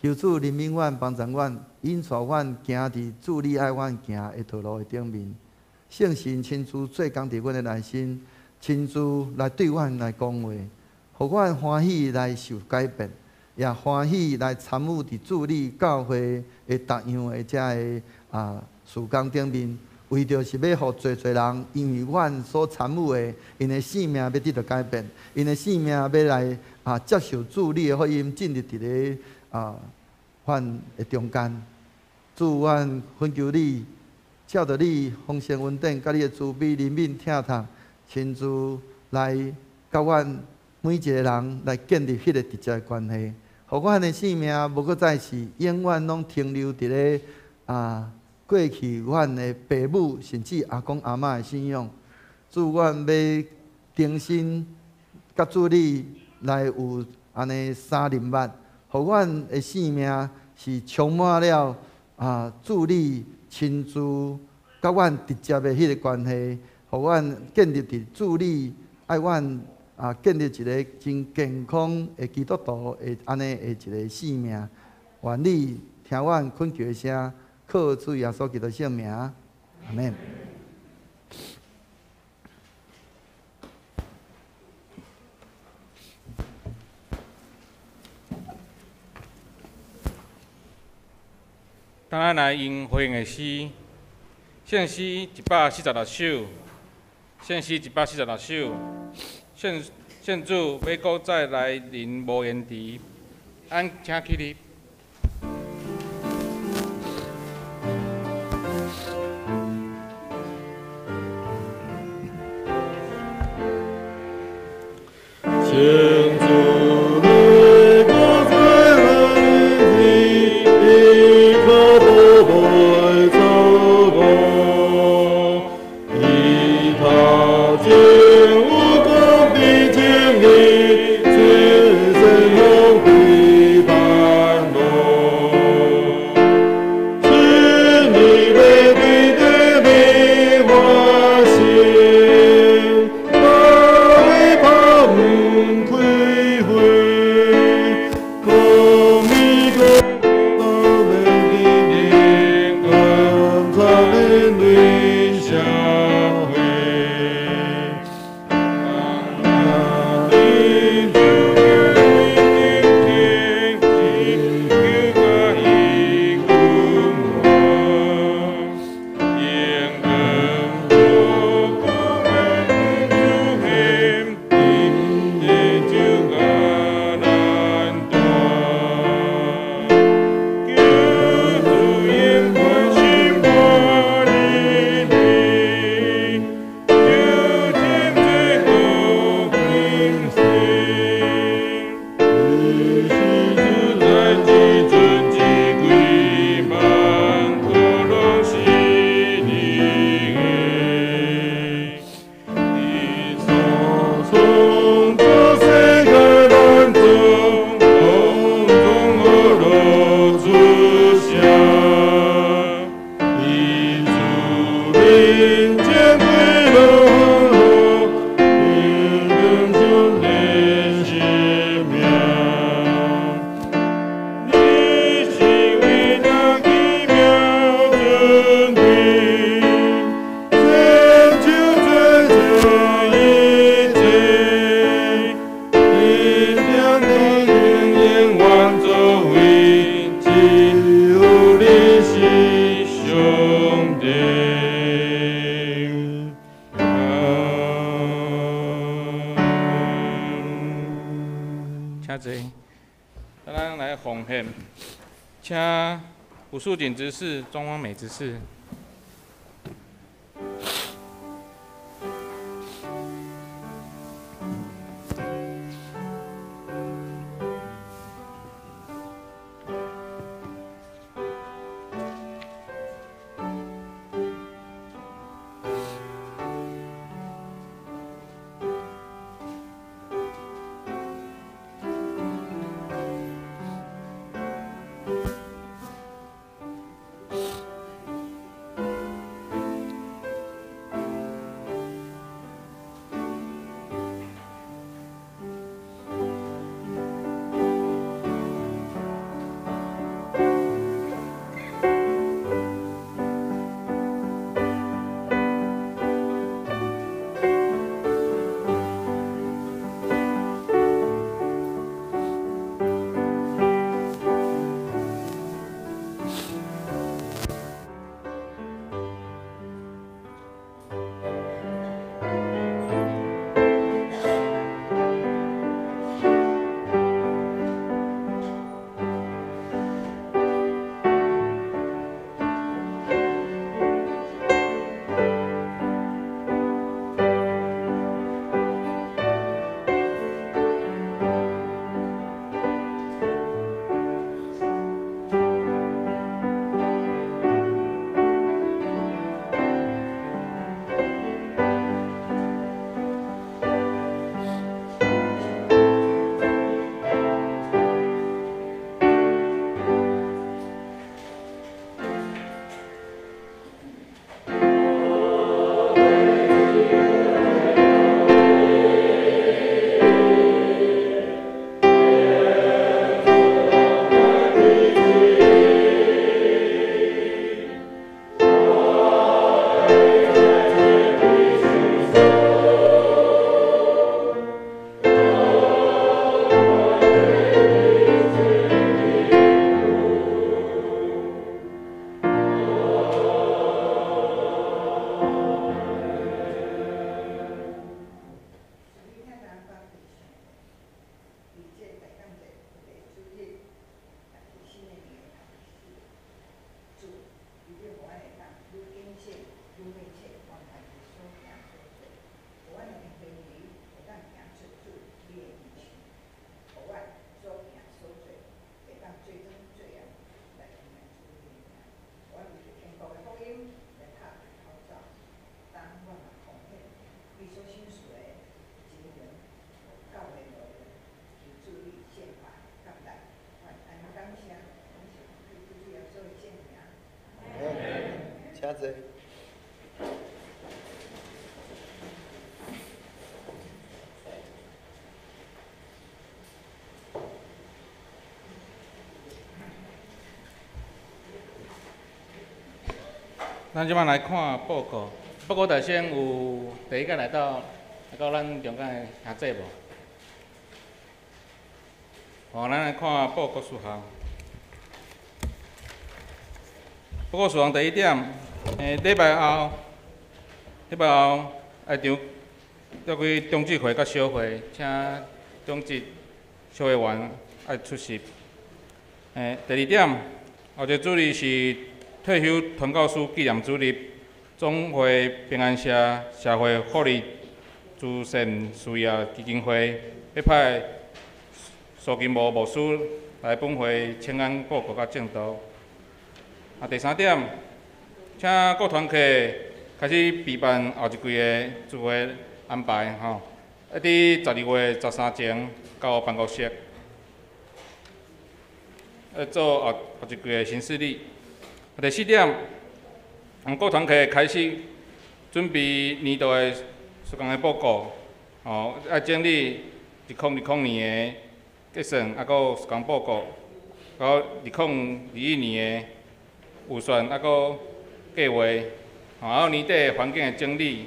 求主怜悯阮，帮助阮，引带阮行伫主你爱阮行的道路的顶面。圣神亲自做工伫阮的内心，亲自来对阮来讲话，互阮欢喜来受改变，也欢喜来参与伫主你教会的逐样的遮的事工顶面，为着是要互侪侪人，因为阮所参与的，因的性命要得到改变，因的性命要来接受主你的福音，进入伫咧阮的中间。主，阮恳求你，照着你丰盛恩典，甲你的慈悲怜悯疼痛，亲自来甲阮每一个人来建立迄个直接的关系，互阮的性命无搁再是永远拢停留伫咧过去阮的爸母甚至阿公阿嬷的信仰。主，阮要重新甲主你来有安尼三认捌，互阮的性命是充满了主你亲自甲阮直接的迄个关系，互阮建立伫主你爱阮建立一个真健康的基督徒的安尼的一个性命。愿你听阮恳求的声，靠主耶稣基督圣名，阿免。当咱来用回应的诗，献诗146首，献诗146首，献主要搁再来临无言地，俺请起立。献主。归。请坐。咱来奉献，请吴淑锦执事、庄芳美执事。请坐。咱即摆来看报告，报告台先有第一个来到咱中间的兄弟无？咱来看报告事项。报告事项第一点，礼拜后爱场要开中执会甲小会，请中执小会员爱出席。第二点，后一个主日是退休传教士纪念主日，总会平安社社会福利慈善事业基金会要派苏金无牧师来本会请安报告甲证道。第三点，请各团体开始备办后一季的聚会安排吼，要伫12月13前到办公室，做后一季的行事历。第四点，各团体开始准备年度的施工的报告，要整理2020年的计算，还有施工报告，到2021年的预算，还有计划，还有年底的环境的整理，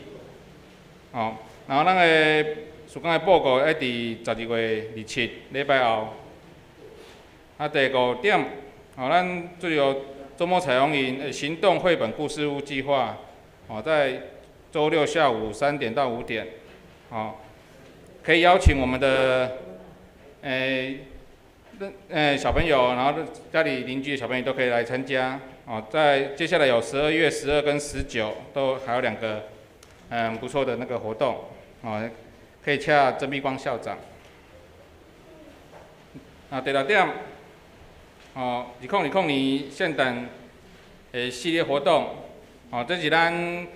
然后咱的施工的报告要伫12月27礼拜后。第五点，咱最后周末彩虹营的行动绘本故事屋计划，在周六下午3点到5点，可以邀请我们的小朋友，然后家里邻居的小朋友都可以来参加。哦，在接下来有12月12跟19都还有2个不错的那个活动，哦，可以洽曾碧光校长。第6点，哦，2020年圣诞的系列活动，哦，这是咱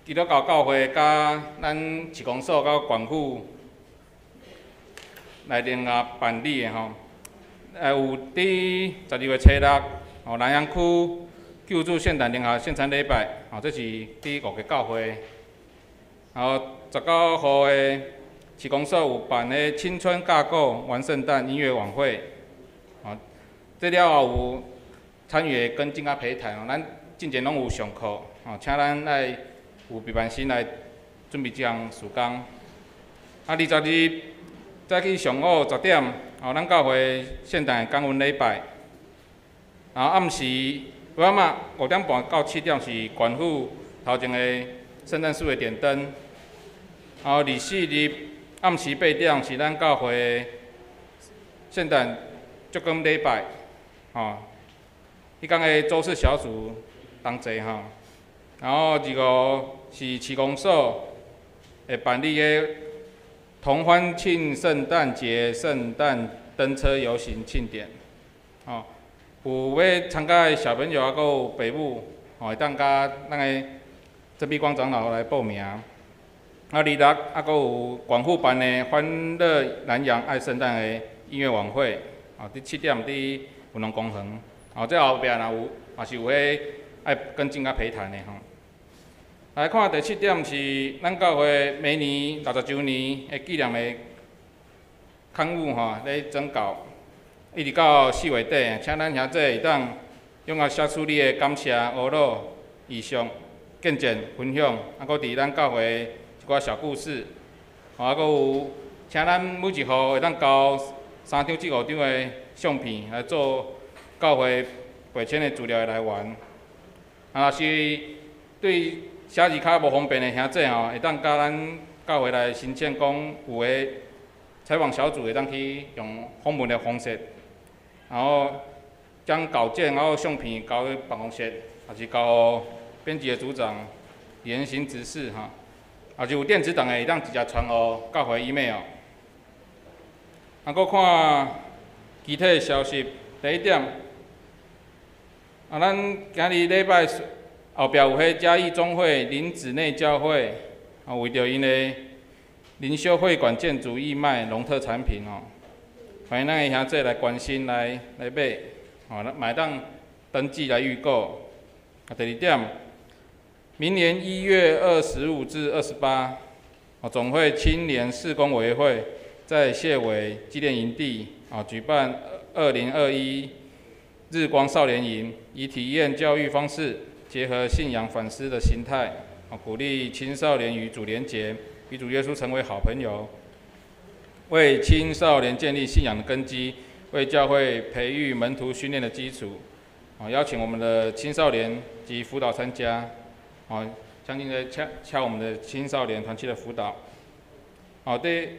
基督教教会甲咱市公所甲县府来联合办理的吼。有伫12月初6，哦，南洋区救助圣诞联合圣餐礼拜，哦，这是伫5个教会。然后19号的市公所有办的青春架构玩圣诞音乐晚会，哦，这了后有参与的跟进啊陪谈，哦，咱进前拢有上课，哦，请咱来有备办心来准备这项事工。20日再去上午10点，哦，咱教会圣诞感恩礼拜。然后暗时5点半到7点是县府头前的圣诞树的点灯。然后24日暗时8点是咱教会的圣诞祝光礼拜，吼，迄天的周四小组同齐吼。然后25是市公所会办理的同欢庆圣诞节圣诞灯车游行庆典，吼，有要参加的小朋友啊，佮有爸母，吼，会当甲咱的曾碧光长老来报名。26啊，佮有县府办的欢乐南洋爱圣诞的音乐晚会，哦，伫7点伫文龙公园，哦，这后壁若有，也是有迄爱跟进啊陪谈的吼。来看第7点是咱教会每年60周年的纪念的刊物吼，咧征稿，一直到4月底，请咱兄弟会当踊跃写出你的感谢、懊恼、意向、见证、分享，啊，佮伫咱教会一寡小故事，啊，佮有请咱每一户会当交3张至5张的相片来做教会培训的资料的来源。若是对写字较无方便的兄弟吼，会当甲咱教会来申请讲有诶采访小组会当去用访问的方式，然后将稿件然后相片交去办公室，还是交编辑的组长言行指示哈。也是有电子档的，会当直接传互教会 email。搁看具体的消息，第1点，咱今日礼拜后壁有迄嘉义中会林子内教会，为着因的灵修会馆建筑义卖农特产品哦，欢迎咱的兄弟来关心来买，哦，买当登记来预购。第2点。明年1月25至28，总会青年事工委员会在谢伟纪念营地举办2021日光少年营，以体验教育方式，结合信仰反思的心态，鼓励青少年与主连结，与主耶稣成为好朋友，为青少年建立信仰的根基，为教会培育门徒训练的基础。邀请我们的青少年及辅导参加。哦，相信在敲我们的青少年团契的辅导。哦，对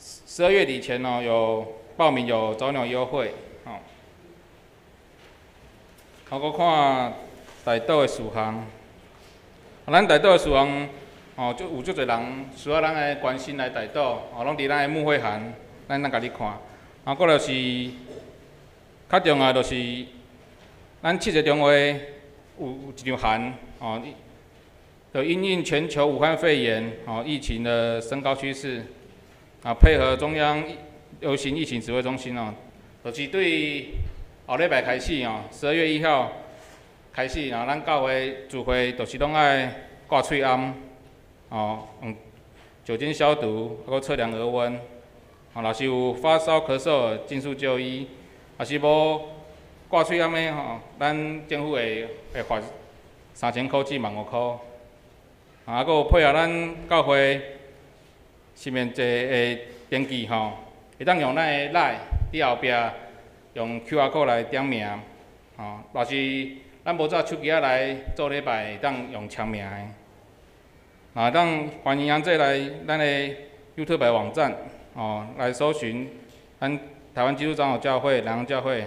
，12月底前哦，有报名有早鸟优惠。哦，搁看大岛的事项。咱大岛的事项，哦，有足侪人需要咱的关心来大岛，哦，拢伫咱的牧会函，咱甲你看。搁就是较重要就是，咱7月中华有一张函，哦。就因应全球武汉肺炎疫情的升高趋势，配合中央流行疫情指挥中心就是对后礼拜开始12月1号开始，咱教会聚会就是拢爱挂喙罨，用酒精消毒，还测量额温。若是有发烧、咳嗽，尽速就医。若是无挂喙罨的咱政府会罚3000块至15000块。还有配合咱教会身份证的登记会当用咱的赖伫后壁用 QR code 来点名，若是咱无带手机来做礼拜，会当用签名的。当欢迎兄弟来咱的 YouTube 网站，来搜寻台湾基督长老教会、南洋教会，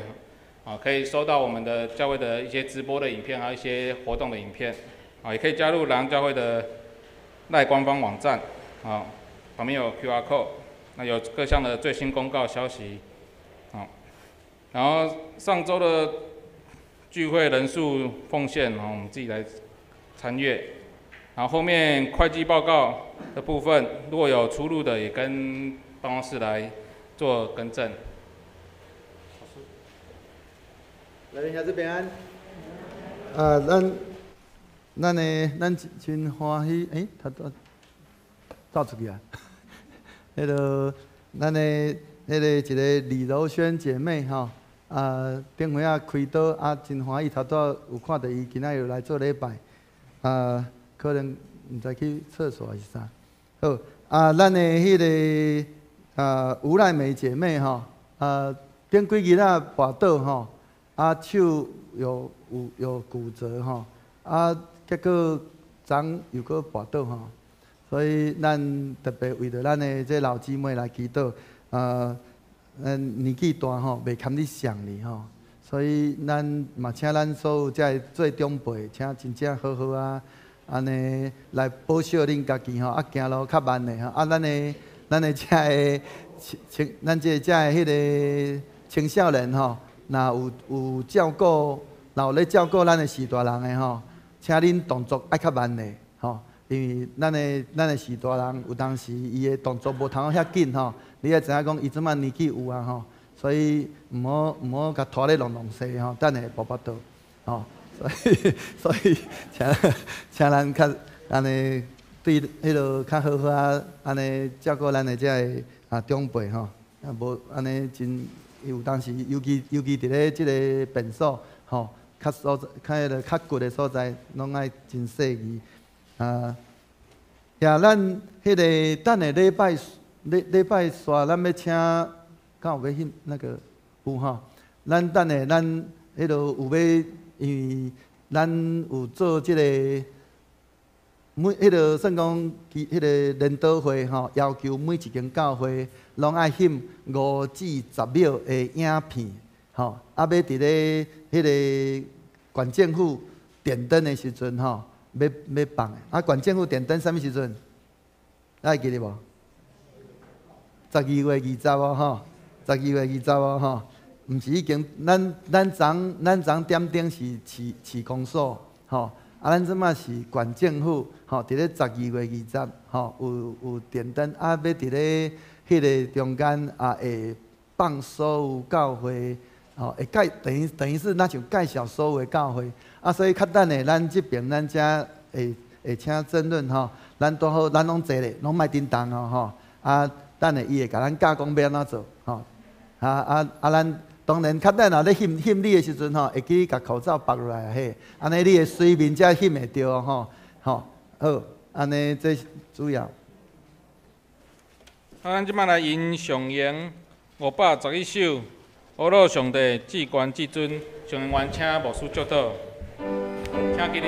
可以收到我们的教会的一些直播的影片，还有一些活动的影片，也可以加入南洋教会的赖官方网站，旁边有 QR code， 那有各项的最新公告消息，然后上周的聚会人数奉献，我们自己来参阅。然后后面会计报告的部分，如果有出入的，也跟办公室来做更正。来，兄弟平安。咱真欢喜，他都走出去啊。咱一个李柔萱姐妹吼，顶回开刀真欢喜，头拄有看到伊今仔又来做礼拜，可能毋知去厕所还是啥。好，咱的吴赖美姐妹吼，顶几日跋倒吼，手有骨折吼，结果昨又搁跋倒吼，所以咱特别为着咱的这老姊妹来祈祷，年纪大吼，袂堪你想你吼，所以咱嘛请咱所有遮做长辈，请真正好好安尼来保守恁家己吼，行路较慢的吼，咱的遮的咱遮的迄个青少年吼，若有照顾，若有咧照顾咱的士大人的吼，请恁动作爱较慢的吼，因为咱的士大人有当时伊的动作无通遐紧吼，你也知影讲伊即摆年纪有吼，所以毋好甲拖咧弄西吼，等下跋倒吼。所以，请咱较安尼对迄落较好好安尼照顾咱的遮个长辈吼，无安尼真有当时，尤其伫咧即个诊所吼，较迄个较骨的所在，拢爱真细腻咱迄个等下礼拜煞，咱要请，敢有要那个有吼，咱等下咱迄落有要。因为咱有做即个迄个算讲迄个联导会吼，要求每一间教会拢爱翕5至10秒的影片，吼，要伫咧迄个县政府电灯的时阵吼，要放的。县政府电灯啥物时阵？还记得无？12月20哦吼，12月20哦吼。毋是已经，咱昨点顶是市公所吼，咱即马是县政府吼，伫咧12月20吼有电灯，要伫咧迄个中间会放所有教会吼，会等于是那像介绍所有的教会所以较等下咱即边咱遮会请争论吼，咱拄好咱拢坐咧，拢莫叮当吼等下伊会甲咱教讲要安怎做吼，咱。当然，较等下咧翕你的时阵吼，会记甲口罩拔落来嘿，安尼你的水面才翕会着吼，好，安尼这主要。咱即摆来吟上言511首，阿罗上帝至关至尊，上言员请牧师祝祷，请起立。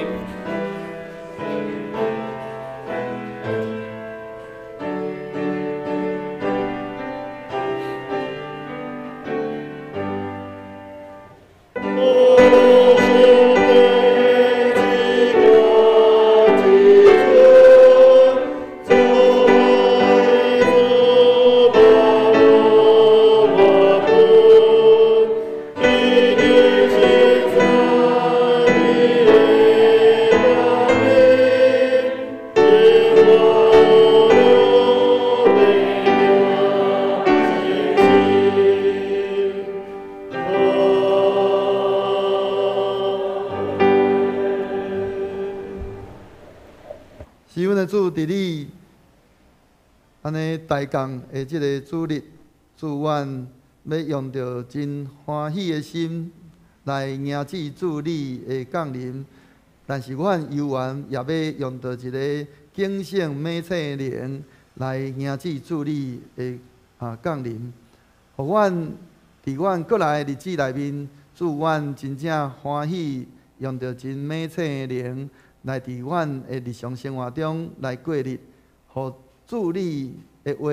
伫你安尼大工的即个主日，祝愿要用着真欢喜的心来迎接主你的降临。但是阮犹原也要用着一个警醒美测灵来迎接主你的降临。互阮伫阮过来的日子内面，祝阮真正欢喜，用着真美测灵。来伫阮的日常生活中来过日，互主你的话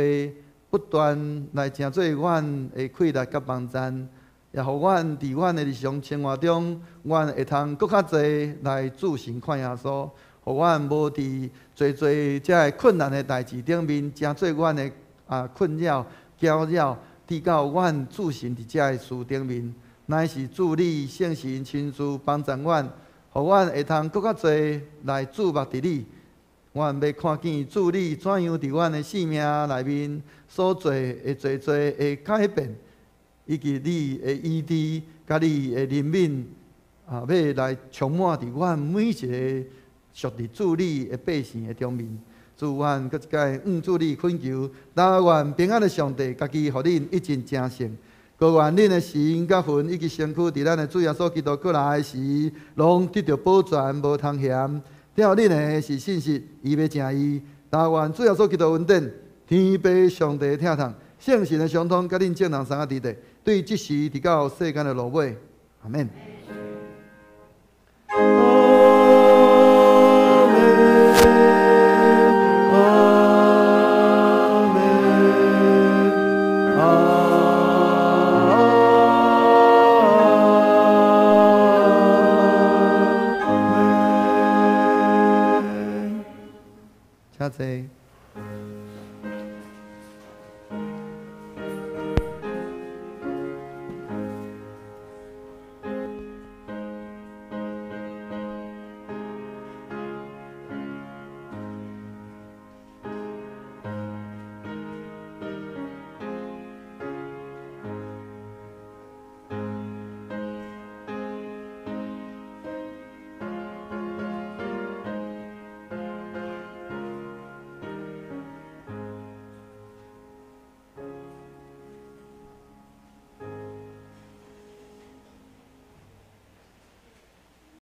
不断来成做阮的快乐甲帮赞，也互阮伫阮的日常生活中，阮会通搁较侪来自信看耶稣，互阮无伫侪侪遮个困难的代志顶面，成做阮的困扰、搅扰，滴到阮自信伫遮个事顶面，乃是主你圣神亲自帮助阮，互阮会通搁较侪来注目伫你。阮要看见主你怎样伫阮的生命内面所做的侪侪的改变，以及你的医治，甲你的怜悯，要来充满伫阮每一个属于主你的百姓的中面。主阮搁一届主你恳求，但愿平安的上帝家己互恁一尽正胜。高愿恁的心、甲魂以及身躯，伫咱的主耶稣基督过来时，拢得到保全，无通嫌。了恁的是信实，伊要正义。但愿主耶稣基督恩典，天父上帝听从，圣神的相通，甲恁正人三个伫地，对即时直到世间的落尾。阿免。请坐。